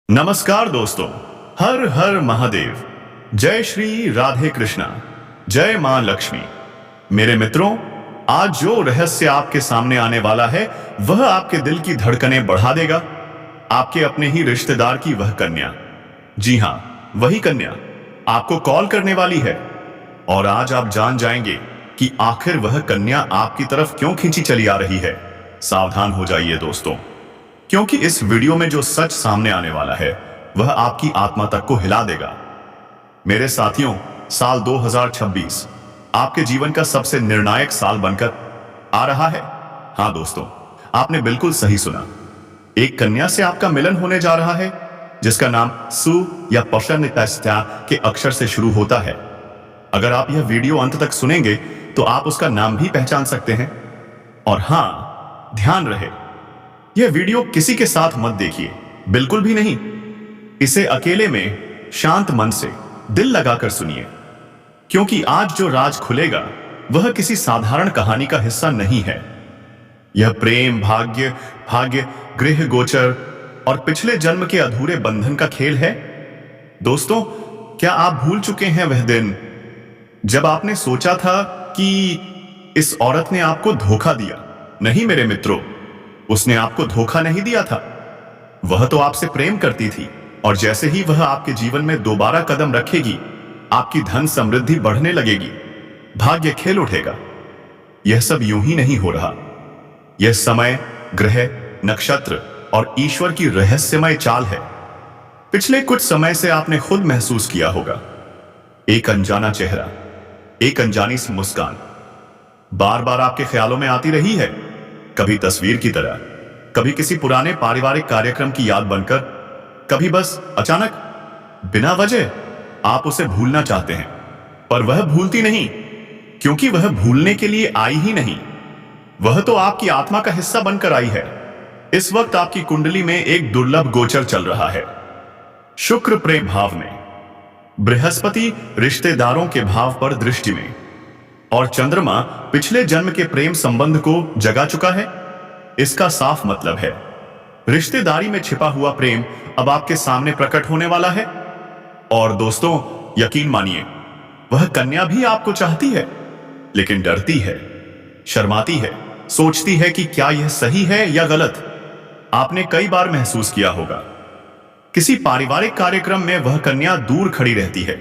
नमस्कार दोस्तों, हर हर महादेव। जय श्री राधे कृष्णा, जय मां लक्ष्मी। मेरे मित्रों, आज जो रहस्य आपके सामने आने वाला है वह आपके दिल की धड़कनें बढ़ा देगा। आपके अपने ही रिश्तेदार की वह कन्या, जी हां, वही कन्या आपको कॉल करने वाली है। और आज आप जान जाएंगे कि आखिर वह कन्या आपकी तरफ क्यों खींची चली आ रही है। सावधान हो जाइए दोस्तों, क्योंकि इस वीडियो में जो सच सामने आने वाला है वह आपकी आत्मा तक को हिला देगा। मेरे साथियों, साल 2026 आपके जीवन का सबसे निर्णायक साल बनकर आ रहा है। हाँ दोस्तों, आपने बिल्कुल सही सुना। एक कन्या से आपका मिलन होने जा रहा है जिसका नाम सु या पशनितस्त्या के अक्षर से शुरू होता है। अगर आप यह वीडियो अंत तक सुनेंगे तो आप उसका नाम भी पहचान सकते हैं। और हाँ, ध्यान रहे, यह वीडियो किसी के साथ मत देखिए, बिल्कुल भी नहीं। इसे अकेले में शांत मन से दिल लगाकर सुनिए, क्योंकि आज जो राज खुलेगा वह किसी साधारण कहानी का हिस्सा नहीं है। यह प्रेम, भाग्य, गृह गोचर और पिछले जन्म के अधूरे बंधन का खेल है। दोस्तों, क्या आप भूल चुके हैं वह दिन जब आपने सोचा था कि इस औरत ने आपको धोखा दिया? नहीं मेरे मित्रों, उसने आपको धोखा नहीं दिया था। वह तो आपसे प्रेम करती थी, और जैसे ही वह आपके जीवन में दोबारा कदम रखेगी, आपकी धन समृद्धि बढ़ने लगेगी, भाग्य खेल उठेगा। यह सब यूं ही नहीं हो रहा। यह समय, ग्रह, नक्षत्र और ईश्वर की रहस्यमय चाल है। पिछले कुछ समय से आपने खुद महसूस किया होगा, एक अनजाना चेहरा, एक अनजानी सी मुस्कान बार बार आपके ख्यालों में आती रही है। कभी तस्वीर की तरह, कभी किसी पुराने पारिवारिक कार्यक्रम की याद बनकर, कभी बस अचानक बिना वजह आप उसे भूलना चाहते हैं, पर वह भूलती नहीं, क्योंकि वह भूलने के लिए आई ही नहीं। वह तो आपकी आत्मा का हिस्सा बनकर आई है। इस वक्त आपकी कुंडली में एक दुर्लभ गोचर चल रहा है। शुक्र प्रेम भाव में, बृहस्पति रिश्तेदारों के भाव पर दृष्टि में, और चंद्रमा पिछले जन्म के प्रेम संबंध को जगा चुका है। इसका साफ मतलब है, रिश्तेदारी में छिपा हुआ प्रेम अब आपके सामने प्रकट होने वाला है। और दोस्तों, यकीन मानिए, वह कन्या भी आपको चाहती है, लेकिन डरती है, शर्माती है, सोचती है कि क्या यह सही है या गलत। आपने कई बार महसूस किया होगा, किसी पारिवारिक कार्यक्रम में वह कन्या दूर खड़ी रहती है,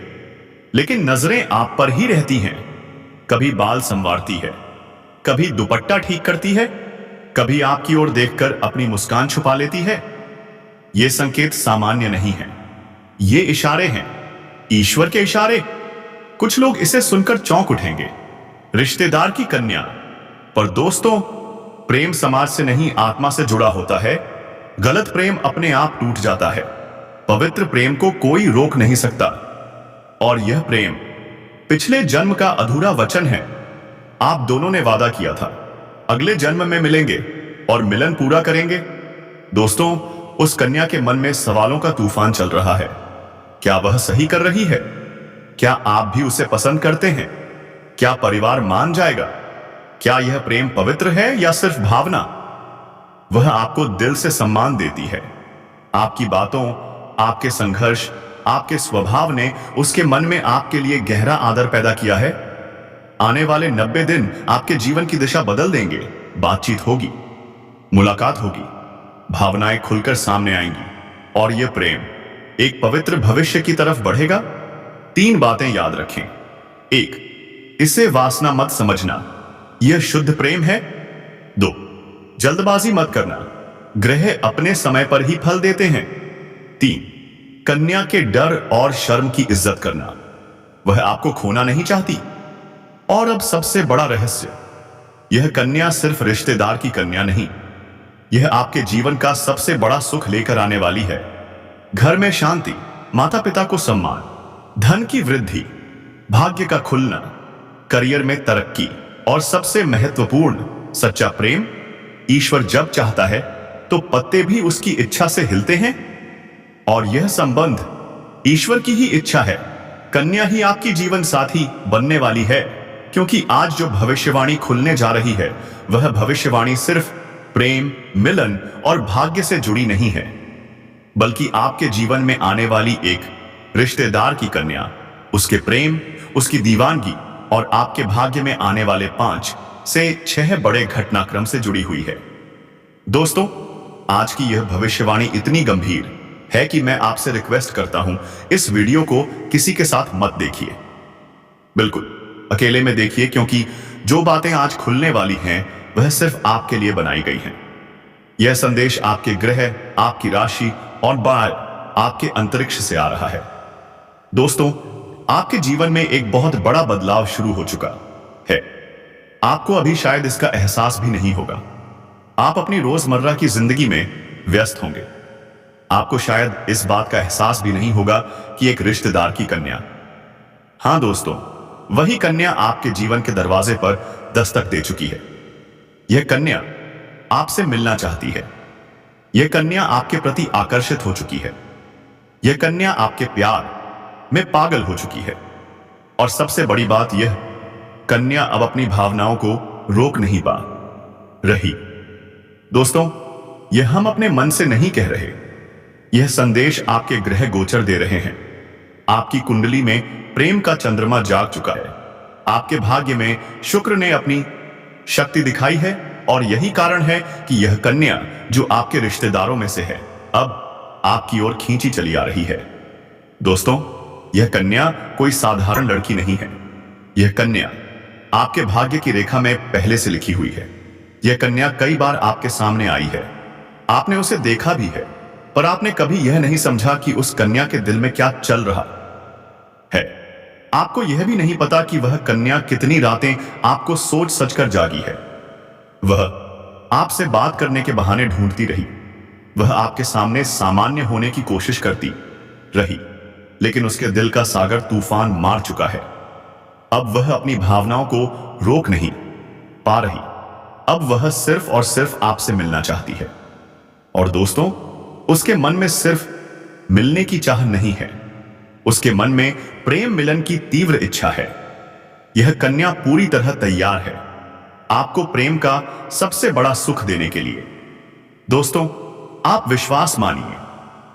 लेकिन नजरें आप पर ही रहती हैं। कभी बाल संवारती है, कभी दुपट्टा ठीक करती है, कभी आपकी ओर देखकर अपनी मुस्कान छुपा लेती है। ये संकेत सामान्य नहीं है, ये इशारे हैं, ईश्वर के इशारे। कुछ लोग इसे सुनकर चौंक उठेंगे, रिश्तेदार की कन्या। पर दोस्तों, प्रेम समाज से नहीं, आत्मा से जुड़ा होता है। गलत प्रेम अपने आप टूट जाता है, पवित्र प्रेम को कोई रोक नहीं सकता। और यह प्रेम पिछले जन्म का अधूरा वचन है। आप दोनों ने वादा किया था, अगले जन्म में मिलेंगे और मिलन पूरा करेंगे। दोस्तों, उस कन्या के मन में सवालों का तूफान चल रहा है। क्या वह सही कर रही है? क्या आप भी उसे पसंद करते हैं? क्या परिवार मान जाएगा? क्या यह प्रेम पवित्र है या सिर्फ भावना? वह आपको दिल से सम्मान देती है। आपकी बातों, आपके संघर्ष, आपके स्वभाव ने उसके मन में आपके लिए गहरा आदर पैदा किया है। आने वाले 90 दिन आपके जीवन की दिशा बदल देंगे। बातचीत होगी, मुलाकात होगी, भावनाएं खुलकर सामने आएंगी, और यह प्रेम एक पवित्र भविष्य की तरफ बढ़ेगा। 3 बातें याद रखें। 1, इसे वासना मत समझना, यह शुद्ध प्रेम है। 2, जल्दबाजी मत करना, ग्रह अपने समय पर ही फल देते हैं। 3, कन्या के डर और शर्म की इज्जत करना, वह आपको खोना नहीं चाहती। और अब सबसे बड़ा रहस्य, यह कन्या सिर्फ रिश्तेदार की कन्या नहीं, यह आपके जीवन का सबसे बड़ा सुख लेकर आने वाली है। घर में शांति, माता पिता को सम्मान, धन की वृद्धि, भाग्य का खुलना, करियर में तरक्की, और सबसे महत्वपूर्ण, सच्चा प्रेम। ईश्वर जब चाहता है तो पत्ते भी उसकी इच्छा से हिलते हैं, और यह संबंध ईश्वर की ही इच्छा है। कन्या ही आपकी जीवन साथी बनने वाली है, क्योंकि आज जो भविष्यवाणी खुलने जा रही है वह भविष्यवाणी सिर्फ प्रेम, मिलन और भाग्य से जुड़ी नहीं है। बल्कि आपके जीवन में आने वाली एक रिश्तेदार की कन्या, उसके प्रेम, उसकी दीवानगी और आपके भाग्य में आने वाले 5 से 6 बड़े घटनाक्रम से जुड़ी हुई है। दोस्तों, आज की यह भविष्यवाणी इतनी गंभीर है कि मैं आपसे रिक्वेस्ट करता हूं, इस वीडियो को किसी के साथ मत देखिए। बिल्कुल अकेले में देखिए, क्योंकि जो बातें आज खुलने वाली हैं वह सिर्फ आपके लिए बनाई गई हैं। यह संदेश आपके ग्रह, आपकी राशि और बाहर आपके अंतरिक्ष से आ रहा है। दोस्तों, आपके जीवन में एक बहुत बड़ा बदलाव शुरू हो चुका है। आपको अभी शायद इसका एहसास भी नहीं होगा। आप अपनी रोजमर्रा की जिंदगी में व्यस्त होंगे। आपको शायद इस बात का एहसास भी नहीं होगा कि एक रिश्तेदार की कन्या, हां दोस्तों, वही कन्या आपके जीवन के दरवाजे पर दस्तक दे चुकी है। यह कन्या आपसे मिलना चाहती है। यह कन्या आपके प्रति आकर्षित हो चुकी है। यह कन्या आपके प्यार में पागल हो चुकी है। और सबसे बड़ी बात, यह कन्या अब अपनी भावनाओं को रोक नहीं पा रही। दोस्तों, यह हम अपने मन से नहीं कह रहे। यह संदेश आपके ग्रह गोचर दे रहे हैं। आपकी कुंडली में प्रेम का चंद्रमा जाग चुका है। आपके भाग्य में शुक्र ने अपनी शक्ति दिखाई है और यही कारण है कि यह कन्या, जो आपके रिश्तेदारों में से है, अब आपकी ओर खींची चली आ रही है। दोस्तों, यह कन्या कोई साधारण लड़की नहीं है। यह कन्या आपके भाग्य की रेखा में पहले से लिखी हुई है। यह कन्या कई बार आपके सामने आई है। आपने उसे देखा भी है, पर आपने कभी यह नहीं समझा कि उस कन्या के दिल में क्या चल रहा है। आपको यह भी नहीं पता कि वह कन्या कितनी रातें आपको सोच सच कर जागी है। वह आपसे बात करने के बहाने ढूंढती रही। वह आपके सामने सामान्य होने की कोशिश करती रही, लेकिन उसके दिल का सागर तूफान मार चुका है। अब वह अपनी भावनाओं को रोक नहीं पा रही। अब वह सिर्फ और सिर्फ आपसे मिलना चाहती है। और दोस्तों, उसके मन में सिर्फ मिलने की चाह नहीं है, उसके मन में प्रेम मिलन की तीव्र इच्छा है। यह कन्या पूरी तरह तैयार है आपको प्रेम का सबसे बड़ा सुख देने के लिए। दोस्तों, आप विश्वास मानिए,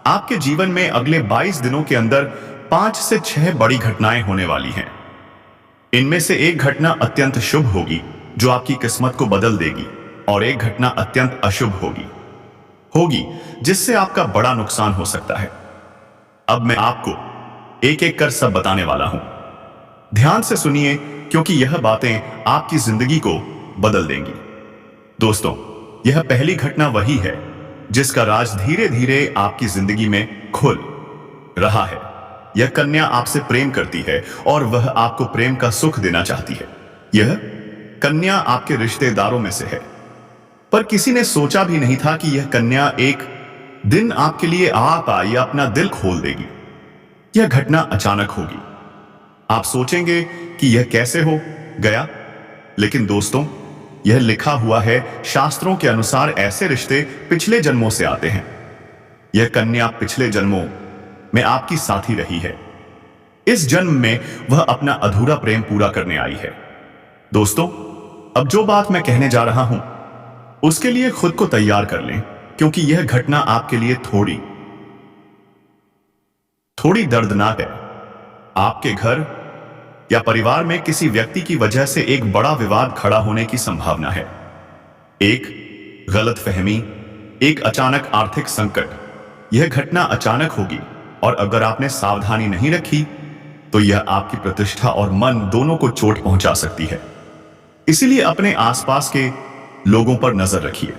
आपके जीवन में अगले 22 दिनों के अंदर 5 से 6 बड़ी घटनाएं होने वाली हैं। इनमें से एक घटना अत्यंत शुभ होगी, जो आपकी किस्मत को बदल देगी, और एक घटना अत्यंत अशुभ होगी जिससे आपका बड़ा नुकसान हो सकता है। अब मैं आपको एक एक कर सब बताने वाला हूं। ध्यान से सुनिए, क्योंकि यह बातें आपकी जिंदगी को बदल देंगी। दोस्तों, यह पहली घटना वही है जिसका राज धीरे धीरे आपकी जिंदगी में खुल रहा है। यह कन्या आपसे प्रेम करती है और वह आपको प्रेम का सुख देना चाहती है। यह कन्या आपके रिश्तेदारों में से है, पर किसी ने सोचा भी नहीं था कि यह कन्या एक दिन आपके लिए आप या अपना दिल खोल देगी। यह घटना अचानक होगी। आप सोचेंगे कि यह कैसे हो गया, लेकिन दोस्तों, यह लिखा हुआ है शास्त्रों के अनुसार ऐसे रिश्ते पिछले जन्मों से आते हैं। यह कन्या पिछले जन्मों में आपकी साथी रही है। इस जन्म में वह अपना अधूरा प्रेम पूरा करने आई है। दोस्तों, अब जो बात मैं कहने जा रहा हूं, उसके लिए खुद को तैयार कर लें, क्योंकि यह घटना आपके लिए थोड़ी दर्दनाक है। आपके घर या परिवार में किसी व्यक्ति की वजह से एक बड़ा विवाद खड़ा होने की संभावना है। एक गलतफहमी, एक अचानक आर्थिक संकट। यह घटना अचानक होगी, और अगर आपने सावधानी नहीं रखी तो यह आपकी प्रतिष्ठा और मन दोनों को चोट पहुंचा सकती है। इसीलिए अपने आसपास के लोगों पर नजर रखिए।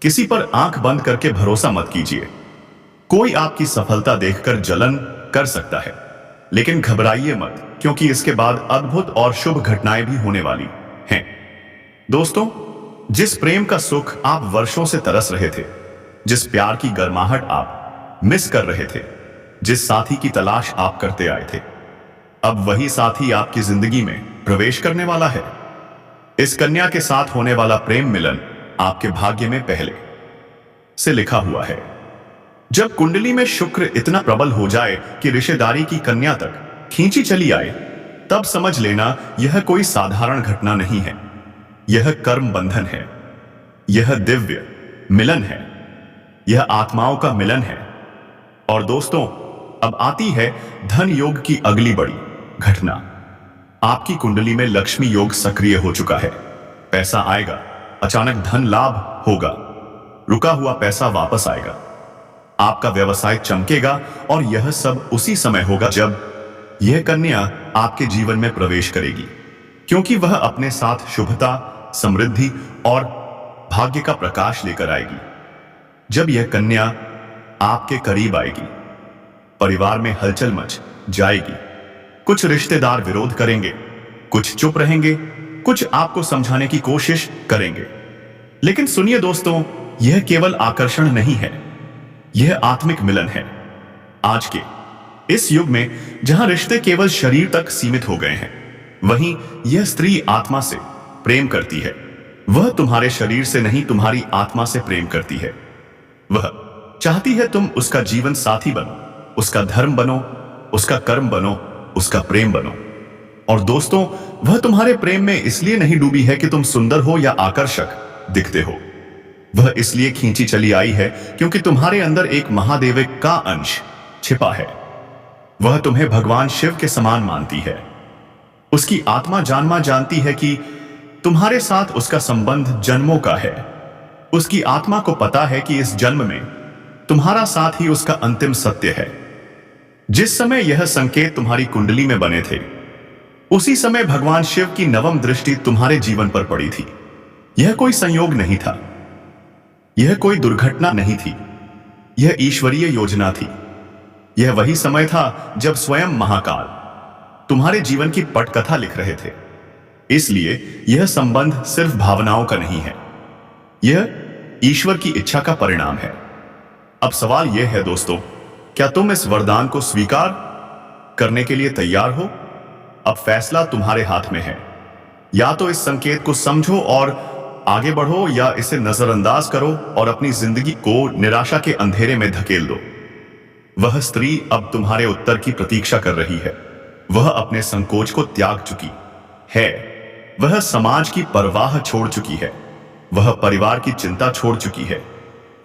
किसी पर आंख बंद करके भरोसा मत कीजिए। कोई आपकी सफलता देखकर जलन कर सकता है, लेकिन घबराइए मत, क्योंकि इसके बाद अद्भुत और शुभ घटनाएं भी होने वाली हैं। दोस्तों, जिस प्रेम का सुख आप वर्षों से तरस रहे थे, जिस प्यार की गर्माहट आप मिस कर रहे थे, जिस साथी की तलाश आप करते आए थे, अब वही साथी आपकी जिंदगी में प्रवेश करने वाला है। इस कन्या के साथ होने वाला प्रेम मिलन आपके भाग्य में पहले से लिखा हुआ है। जब कुंडली में शुक्र इतना प्रबल हो जाए कि रिश्तेदारी की कन्या तक खींची चली आए, तब समझ लेना यह कोई साधारण घटना नहीं है। यह कर्म बंधन है, यह दिव्य मिलन है, यह आत्माओं का मिलन है, और दोस्तों, अब आती है धन योग की अगली बड़ी घटना। आपकी कुंडली में लक्ष्मी योग सक्रिय हो चुका है। पैसा आएगा, अचानक धन लाभ होगा, रुका हुआ पैसा वापस आएगा, आपका व्यवसाय चमकेगा और यह सब उसी समय होगा जब यह कन्या आपके जीवन में प्रवेश करेगी, क्योंकि वह अपने साथ शुभता, समृद्धि और भाग्य का प्रकाश लेकर आएगी। जब यह कन्या आपके करीब आएगी, परिवार में हलचल मच जाएगी। कुछ रिश्तेदार विरोध करेंगे, कुछ चुप रहेंगे, कुछ आपको समझाने की कोशिश करेंगे। लेकिन सुनिए दोस्तों, यह केवल आकर्षण नहीं है, यह आत्मिक मिलन है। आज के इस युग में जहां रिश्ते केवल शरीर तक सीमित हो गए हैं, वहीं यह स्त्री आत्मा से प्रेम करती है। वह तुम्हारे शरीर से नहीं, तुम्हारी आत्मा से प्रेम करती है। वह चाहती है तुम उसका जीवन साथी बनो, उसका धर्म बनो, उसका कर्म बनो, उसका प्रेम बनो। और दोस्तों, वह तुम्हारे प्रेम में इसलिए नहीं डूबी है कि तुम सुंदर हो या आकर्षक दिखते हो। वह इसलिए खींची चली आई है क्योंकि तुम्हारे अंदर एक महादेविक का अंश छिपा है। वह तुम्हें भगवान शिव के समान मानती है। उसकी आत्मा जानमा जानती है कि तुम्हारे साथ उसका संबंध जन्मों का है। उसकी आत्मा को पता है कि इस जन्म में तुम्हारा साथ ही उसका अंतिम सत्य है। जिस समय यह संकेत तुम्हारी कुंडली में बने थे, उसी समय भगवान शिव की नवम दृष्टि तुम्हारे जीवन पर पड़ी थी। यह कोई संयोग नहीं था, यह कोई दुर्घटना नहीं थी, यह ईश्वरीय योजना थी। यह वही समय था जब स्वयं महाकाल तुम्हारे जीवन की पटकथा लिख रहे थे। इसलिए यह संबंध सिर्फ भावनाओं का नहीं है, यह ईश्वर की इच्छा का परिणाम है। अब सवाल यह है दोस्तों, क्या तुम इस वरदान को स्वीकार करने के लिए तैयार हो? अब फैसला तुम्हारे हाथ में है। या तो इस संकेत को समझो और आगे बढ़ो, या इसे नजरअंदाज करो और अपनी जिंदगी को निराशा के अंधेरे में धकेल दो। वह स्त्री अब तुम्हारे उत्तर की प्रतीक्षा कर रही है। वह अपने संकोच को त्याग चुकी है। वह समाज की परवाह छोड़ चुकी है। वह परिवार की चिंता छोड़ चुकी है।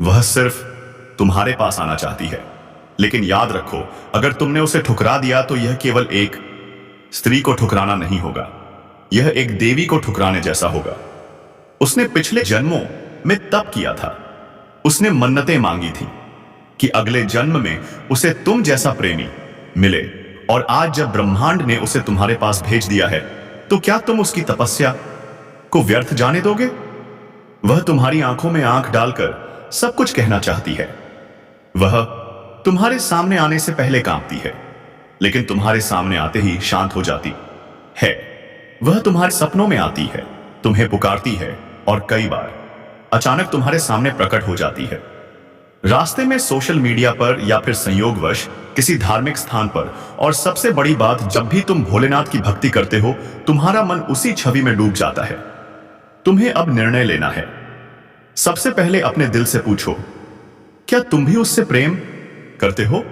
वह सिर्फ तुम्हारे पास आना चाहती है। लेकिन याद रखो, अगर तुमने उसे ठुकरा दिया तो यह केवल एक स्त्री को ठुकराना नहीं होगा, यह एक देवी को ठुकराने जैसा होगा। उसने पिछले जन्मों में तप किया था। उसने मन्नतें मांगी थी कि अगले जन्म में उसे तुम जैसा प्रेमी मिले, और आज जब ब्रह्मांड ने उसे तुम्हारे पास भेज दिया है, तो क्या तुम उसकी तपस्या को व्यर्थ जाने दोगे? वह तुम्हारी आंखों में आंख डालकर सब कुछ कहना चाहती है। वह तुम्हारे सामने आने से पहले कांपती है, लेकिन तुम्हारे सामने आते ही शांत हो जाती है। वह तुम्हारे सपनों में आती है, तुम्हें पुकारती है और कई बार अचानक तुम्हारे सामने प्रकट हो जाती है। रास्ते में, सोशल मीडिया पर, या फिर संयोगवश किसी धार्मिक स्थान पर। और सबसे बड़ी बात, जब भी तुम भोलेनाथ की भक्ति करते हो, तुम्हारा मन उसी छवि में डूब जाता है। तुम्हें अब निर्णय लेना है। सबसे पहले अपने दिल से पूछो, क्या तुम भी उससे प्रेम करते हो?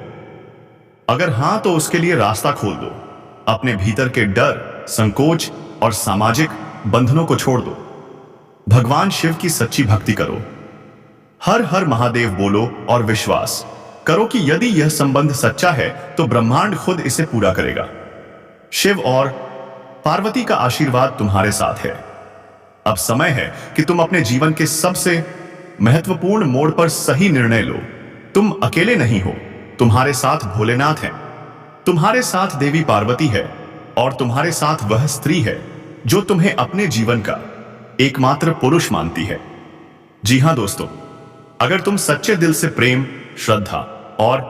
अगर हां, तो उसके लिए रास्ता खोल दो। अपने भीतर के डर, संकोच और सामाजिक बंधनों को छोड़ दो। भगवान शिव की सच्ची भक्ति करो। हर हर महादेव बोलो और विश्वास करो कि यदि यह संबंध सच्चा है तो ब्रह्मांड खुद इसे पूरा करेगा। शिव और पार्वती का आशीर्वाद तुम्हारे साथ है। अब समय है कि तुम अपने जीवन के सबसे महत्वपूर्ण मोड़ पर सही निर्णय लो। तुम अकेले नहीं हो, तुम्हारे साथ भोलेनाथ हैं, तुम्हारे साथ देवी पार्वती है, और तुम्हारे साथ वह स्त्री है जो तुम्हें अपने जीवन का एकमात्र पुरुष मानती है। जी हां दोस्तों, अगर तुम सच्चे दिल से प्रेम, श्रद्धा और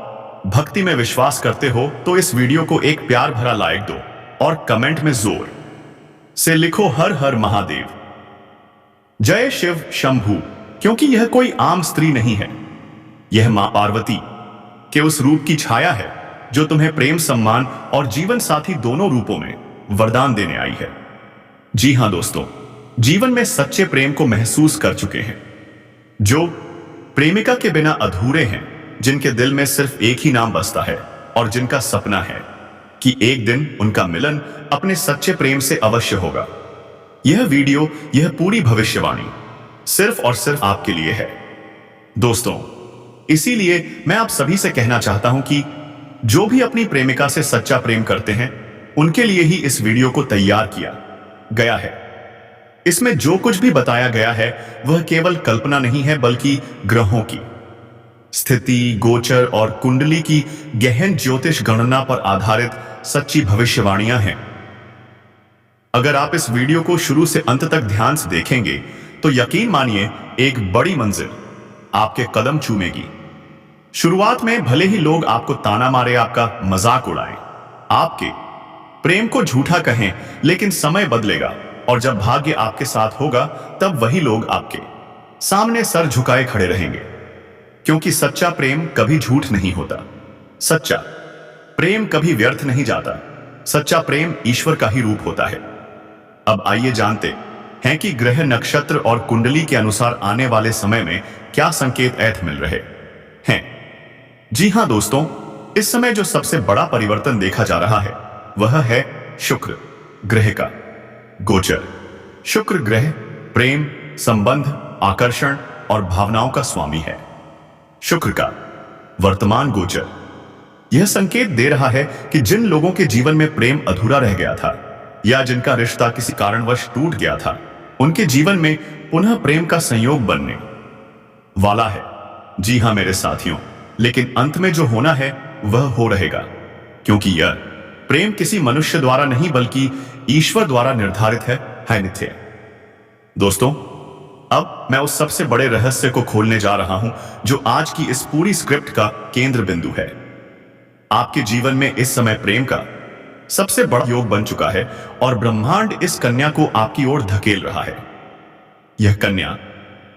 भक्ति में विश्वास करते हो, तो इस वीडियो को एक प्यार भरा लाइक दो और कमेंट में जोर से लिखो हर हर महादेव, जय शिव शंभू। क्योंकि यह कोई आम स्त्री नहीं है, यह मां पार्वती के उस रूप की छाया है जो तुम्हें प्रेम, सम्मान और जीवन साथी दोनों रूपों में वरदान देने आई है। जी हां दोस्तों, जीवन में सच्चे प्रेम को महसूस कर चुके हैं, जो प्रेमिका के बिना अधूरे हैं, जिनके दिल में सिर्फ एक ही नाम बसता है और जिनका सपना है कि एक दिन उनका मिलन अपने सच्चे प्रेम से अवश्य होगा। यह वीडियो, यह पूरी भविष्यवाणी सिर्फ और सिर्फ आपके लिए है। दोस्तों, इसीलिए मैं आप सभी से कहना चाहता हूं कि जो भी अपनी प्रेमिका से सच्चा प्रेम करते हैं, उनके लिए ही इस वीडियो को तैयार किया गया है। इसमें जो कुछ भी बताया गया है वह केवल कल्पना नहीं है, बल्कि ग्रहों की स्थिति, गोचर और कुंडली की गहन ज्योतिष गणना पर आधारित सच्ची भविष्यवाणियां हैं। अगर आप इस वीडियो को शुरू से अंत तक ध्यान से देखेंगे तो यकीन मानिए एक बड़ी मंजिल आपके कदम चूमेगी। शुरुआत में भले ही लोग आपको ताना मारे, आपका मजाक उड़ाएं, आपके प्रेम को झूठा कहें, लेकिन समय बदलेगा और जब भाग्य आपके साथ होगा तब वही लोग आपके सामने सर झुकाए खड़े रहेंगे। क्योंकि सच्चा प्रेम कभी झूठ नहीं होता, सच्चा प्रेम कभी व्यर्थ नहीं जाता, सच्चा प्रेम ईश्वर का ही रूप होता है। अब आइए जानते हैं कि ग्रह, नक्षत्र और कुंडली के अनुसार आने वाले समय में क्या संकेत ऐथ मिल रहे हैं। जी हां दोस्तों, इस समय जो सबसे बड़ा परिवर्तन देखा जा रहा है वह है शुक्र ग्रह का गोचर। शुक्र ग्रह प्रेम, संबंध, आकर्षण और भावनाओं का स्वामी है। शुक्र का वर्तमान गोचर यह संकेत दे रहा है कि जिन लोगों के जीवन में प्रेम अधूरा रह गया था या जिनका रिश्ता किसी कारणवश टूट गया था, उनके जीवन में पुनः प्रेम का संयोग बनने वाला है। जी हां मेरे साथियों, लेकिन अंत में जो होना है वह हो रहेगा, क्योंकि यह प्रेम किसी मनुष्य द्वारा नहीं बल्कि ईश्वर द्वारा निर्धारित है नित्य। दोस्तों, अब मैं उस सबसे बड़े रहस्य को खोलने जा रहा हूं जो आज की इस पूरी स्क्रिप्ट का केंद्र बिंदु है। आपके जीवन में इस समय प्रेम का सबसे बड़ा योग बन चुका है और ब्रह्मांड इस कन्या को आपकी ओर धकेल रहा है। यह कन्या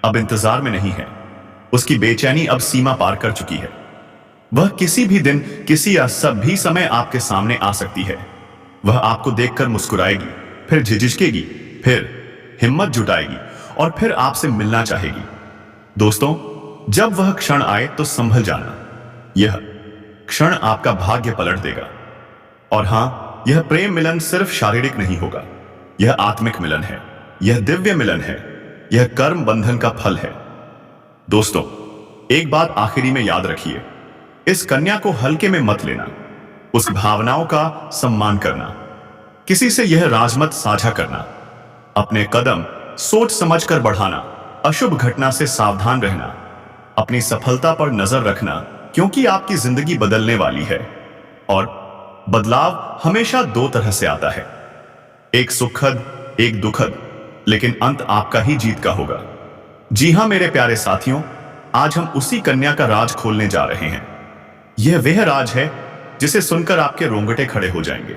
अब इंतजार में नहीं है, उसकी बेचैनी अब सीमा पार कर चुकी है। वह किसी भी दिन, किसी या सभी समय आपके सामने आ सकती है। वह आपको देखकर मुस्कुराएगी, फिर झिझकेगी, फिर हिम्मत जुटाएगी और फिर आपसे मिलना चाहेगी। दोस्तों, जब वह क्षण आए तो संभल जाना, यह क्षण आपका भाग्य पलट देगा। और हां, यह प्रेम मिलन सिर्फ शारीरिक नहीं होगा, यह आत्मिक मिलन है, यह दिव्य मिलन है, यह कर्म बंधन का फल है। दोस्तों, एक बात आखिरी में याद रखिए, इस कन्या को हल्के में मत लेना, उस भावनाओं का सम्मान करना, किसी से यह राज मत साझा करना, अपने कदम सोच समझकर बढ़ाना, अशुभ घटना से सावधान रहना, अपनी सफलता पर नजर रखना, क्योंकि आपकी जिंदगी बदलने वाली है और बदलाव हमेशा दो तरह से आता है, एक सुखद, एक दुखद, लेकिन अंत आपका ही जीत का होगा। जी हां मेरे प्यारे साथियों, आज हम उसी कन्या का राज खोलने जा रहे हैं। यह वह राज है जिसे सुनकर आपके रोंगटे खड़े हो जाएंगे,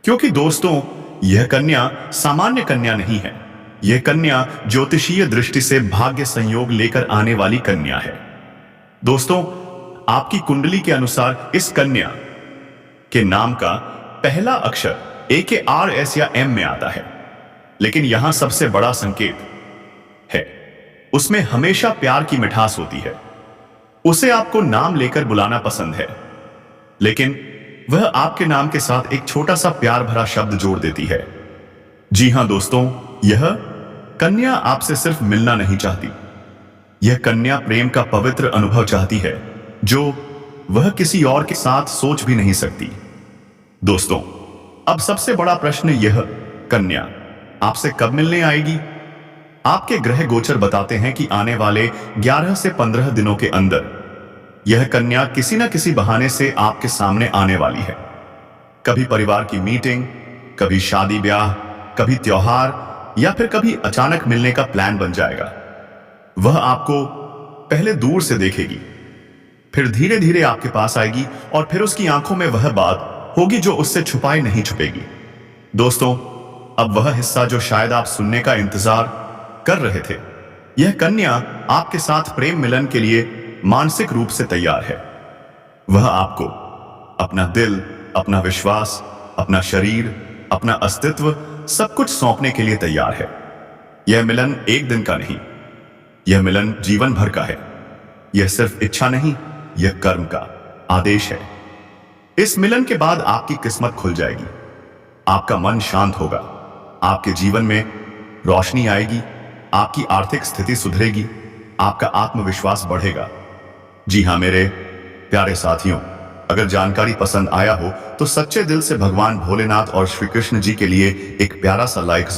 क्योंकि दोस्तों, यह कन्या सामान्य कन्या नहीं है, यह कन्या ज्योतिषीय दृष्टि से भाग्य संयोग लेकर आने वाली कन्या है। दोस्तों, आपकी कुंडली के अनुसार इस कन्या के नाम का पहला अक्षर AKRS या M में आता है, लेकिन यहां सबसे बड़ा संकेत है, उसमें हमेशा प्यार की मिठास होती है। उसे आपको नाम लेकर बुलाना पसंद है, लेकिन वह आपके नाम के साथ एक छोटा सा प्यार भरा शब्द जोड़ देती है। जी हां दोस्तों, यह कन्या आपसे सिर्फ मिलना नहीं चाहती, यह कन्या प्रेम का पवित्र अनुभव चाहती है जो वह किसी और के साथ सोच भी नहीं सकती। दोस्तों, अब सबसे बड़ा प्रश्न, यह कन्या आपसे कब मिलने आएगी? आपके ग्रह गोचर बताते हैं कि आने वाले 11 से 15 दिनों के अंदर यह कन्या किसी न किसी बहाने से आपके सामने आने वाली है। कभी परिवार की मीटिंग, कभी शादी ब्याह, कभी त्योहार या फिर कभी अचानक मिलने का प्लान बन जाएगा। वह आपको पहले दूर से देखेगी, फिर धीरे धीरे आपके पास आएगी और फिर उसकी आंखों में वह बात होगी जो उससे छुपाई नहीं छुपेगी। दोस्तों, अब वह हिस्सा जो शायद आप सुनने का इंतजार कर रहे थे, यह कन्या आपके साथ प्रेम मिलन के लिए मानसिक रूप से तैयार है। वह आपको अपना दिल, अपना विश्वास, अपना शरीर, अपना अस्तित्व सब कुछ सौंपने के लिए तैयार है। यह मिलन एक दिन का नहीं, यह मिलन जीवन भर का है। यह सिर्फ इच्छा नहीं, यह कर्म का आदेश है। इस मिलन के बाद आपकी किस्मत खुल जाएगी, आपका मन शांत होगा, आपके जीवन में रोशनी आएगी, आपकी आर्थिक स्थिति सुधरेगी, आपका आत्मविश्वास बढ़ेगा। जी हाँ मेरे प्यारे साथियों, अगर जानकारी पसंद आया हो तो सच्चे दिल से भगवान भोलेनाथ और श्री कृष्ण जी के लिए एक प्यारा सा लाइक